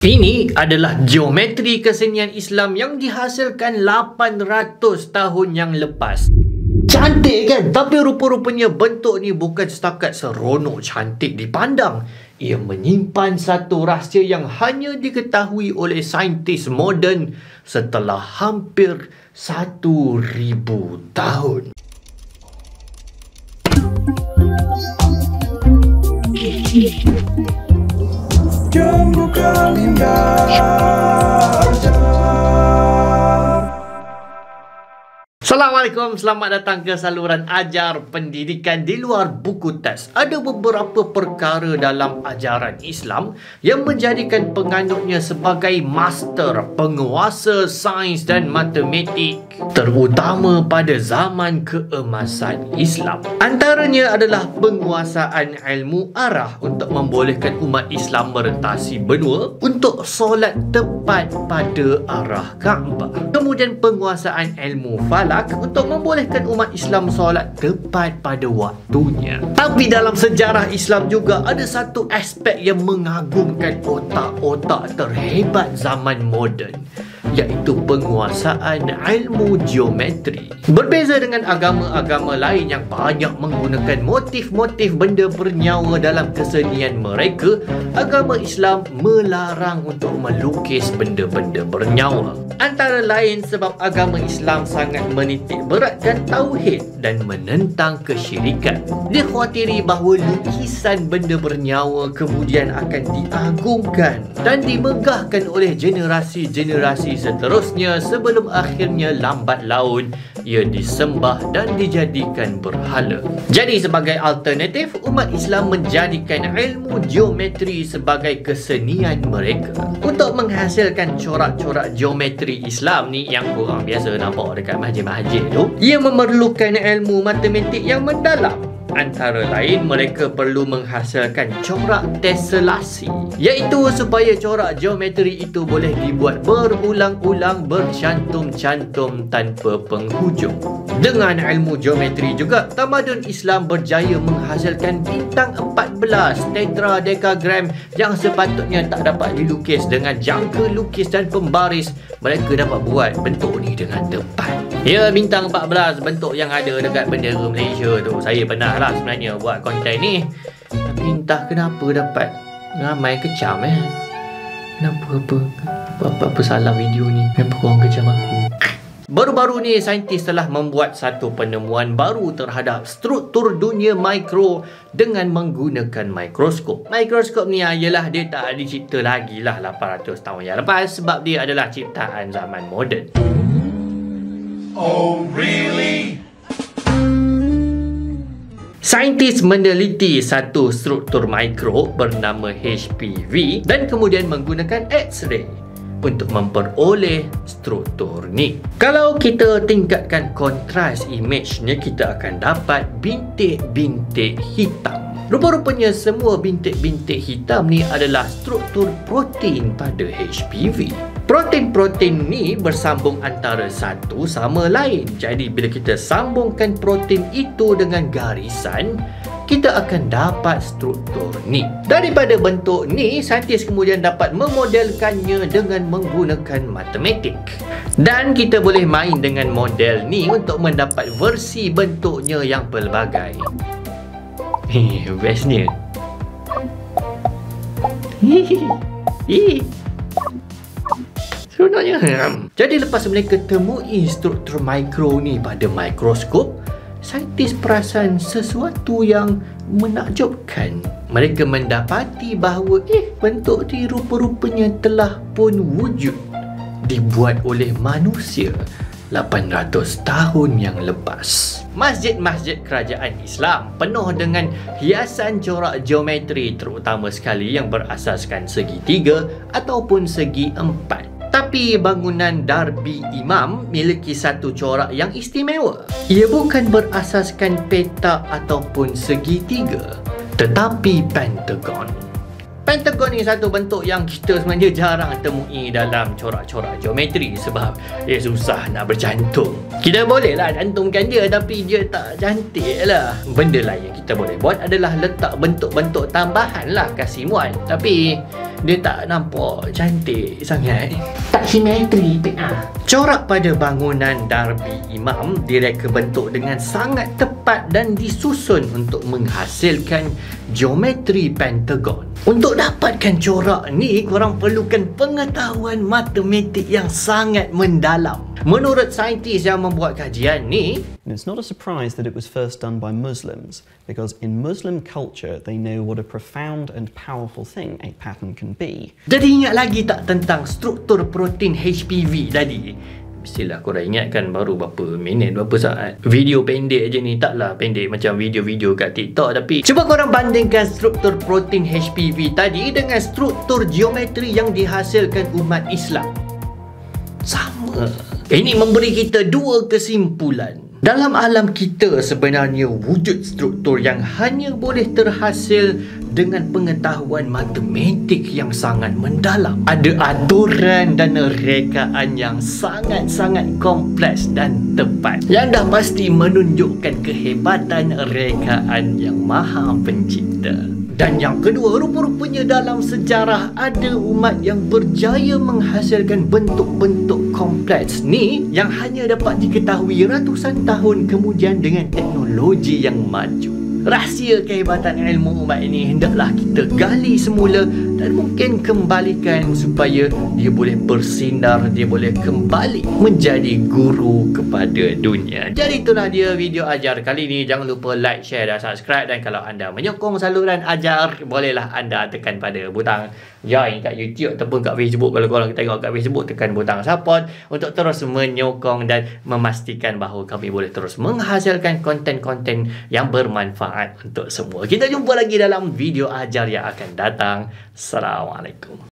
Ini adalah geometri kesenian Islam yang dihasilkan 800 tahun yang lepas. Cantik kan? Tapi rupa-rupanya bentuk ni bukan setakat seronok cantik dipandang. Ia menyimpan satu rahsia yang hanya diketahui oleh saintis moden setelah hampir 1000 tahun. Jom buka minda ajar. Assalamualaikum, selamat datang ke saluran ajar pendidikan di luar buku teks. Ada beberapa perkara dalam ajaran Islam yang menjadikan penganutnya sebagai master, penguasa sains dan matematik, terutama pada zaman keemasan Islam. Antaranya adalah penguasaan ilmu arah untuk membolehkan umat Islam merentasi benua untuk solat tepat pada arah Kaabah. Kemudian penguasaan ilmu falak untuk membolehkan umat Islam solat tepat pada waktunya. Tapi dalam sejarah Islam juga ada satu aspek yang mengagumkan otak-otak terhebat zaman moden, iaitu penguasaan ilmu geometri. Berbeza dengan agama-agama lain yang banyak menggunakan motif-motif benda bernyawa dalam kesenian mereka, agama Islam melarang untuk melukis benda-benda bernyawa. Antara lain sebab agama Islam sangat menitik beratkan tauhid dan menentang kesyirikan. Dikhawatiri bahawa lukisan benda bernyawa kemudian akan diagungkan dan dimegahkan oleh generasi-generasi seterusnya sebelum akhirnya lambat laun ia disembah dan dijadikan berhala. Jadi sebagai alternatif, umat Islam menjadikan ilmu geometri sebagai kesenian mereka. Untuk menghasilkan corak-corak geometri Islam ni yang korang biasa nampak dekat masjid-masjid tu, ia memerlukan ilmu matematik yang mendalam. Antara lain, mereka perlu menghasilkan corak teselasi, iaitu supaya corak geometri itu boleh dibuat berulang-ulang bercantum-cantum tanpa penghujung. Dengan ilmu geometri juga, tamadun Islam berjaya menghasilkan bintang 14 tetradecagram yang sepatutnya tak dapat dilukis dengan jangka lukis dan pembaris. Mereka dapat buat bentuk ni dengan tepat. Ya, bintang 14 bentuk yang ada dekat bendera Malaysia tu. Saya pernah lah sebenarnya buat konten ni, tapi entah kenapa dapat ramai kecam Kenapa salah video ni? Kenapa korang kecam aku? Baru-baru ni saintis telah membuat satu penemuan baru terhadap struktur dunia mikro dengan menggunakan mikroskop. Mikroskop ni ialah dia tak dicipta lagi lah 800 tahun yang lepas sebab dia adalah ciptaan zaman moden. Oh really? Saintis meneliti satu struktur mikro bernama HPV dan kemudian menggunakan X-ray untuk memperoleh struktur ni. Kalau kita tingkatkan kontras image-nya, kita akan dapat bintik-bintik hitam. Rupa-rupanya semua bintik-bintik hitam ni adalah struktur protein pada HPV. Protein-protein ni bersambung antara satu sama lain. Jadi bila kita sambungkan protein itu dengan garisan, kita akan dapat struktur ni. Daripada bentuk ni, saintis kemudian dapat memodelkannya dengan menggunakan matematik. Dan kita boleh main dengan model ni untuk mendapat versi bentuknya yang pelbagai. Bestnya. Seronoknya. Jadi lepas mereka temui struktur mikro ni pada mikroskop, saintis perasan sesuatu yang menakjubkan. Mereka mendapati bahawa bentuk ni rupa-rupanya telah pun wujud, dibuat oleh manusia 800 tahun yang lepas. Masjid-masjid kerajaan Islam penuh dengan hiasan corak geometri, terutama sekali yang berasaskan segi 3 ataupun segi 4. Tapi bangunan Darbi Imam memiliki satu corak yang istimewa. Ia bukan berasaskan petak ataupun segi 3, tetapi pentagon. Pentagon ni satu bentuk yang kita sebenarnya jarang temui dalam corak-corak geometri sebab dia susah nak bercantum. Kita bolehlah cantumkan dia tapi dia tak cantik lah. Benda lain yang kita boleh buat adalah letak bentuk-bentuk tambahan lah kasih muat. Tapi dia tak nampak cantik sangat. Tak simetri. Corak pada bangunan Darbi Imam direka bentuk dengan sangat tepat dan disusun untuk menghasilkan geometri pentagon. Untuk dapatkan corak ni, korang perlukan pengetahuan matematik yang sangat mendalam. Menurut saintis yang membuat kajian ni, And it's not a surprise that it was first done by Muslims, because in Muslim culture they know what a profound and powerful thing a pattern can be. jadi ingat lagi tak tentang struktur protein HPV tadi? Mestilah korang ingatkan baru berapa minit, berapa saat. Video pendek je ni, taklah pendek macam video-video kat TikTok. Tapi cuba korang bandingkan struktur protein HPV tadi dengan struktur geometri yang dihasilkan umat Islam. Sama. Ini memberi kita dua kesimpulan. Dalam alam kita sebenarnya wujud struktur yang hanya boleh terhasil dengan pengetahuan matematik yang sangat mendalam. Ada aturan dan rekaan yang sangat-sangat kompleks dan tepat, yang dah pasti menunjukkan kehebatan rekaan yang Maha Pencipta. Dan yang kedua, rupa-rupanya dalam sejarah ada umat yang berjaya menghasilkan bentuk-bentuk kompleks ni yang hanya dapat diketahui ratusan tahun kemudian dengan teknologi yang maju. Rahsia kehebatan ilmu umat ini hendaklah kita gali semula dan mungkin kembalikan supaya dia boleh bersinar, dia boleh kembali menjadi guru kepada dunia. Jadi itulah dia video ajar kali ini. Jangan lupa like, share dan subscribe. Dan kalau anda menyokong saluran ajar, bolehlah anda tekan pada butang join kat YouTube ataupun kat Facebook. Kalau korang tengok kat Facebook, tekan butang support untuk terus menyokong dan memastikan bahawa kami boleh terus menghasilkan konten-konten yang bermanfaat untuk semua. Kita jumpa lagi dalam video ajar yang akan datang. Assalamualaikum.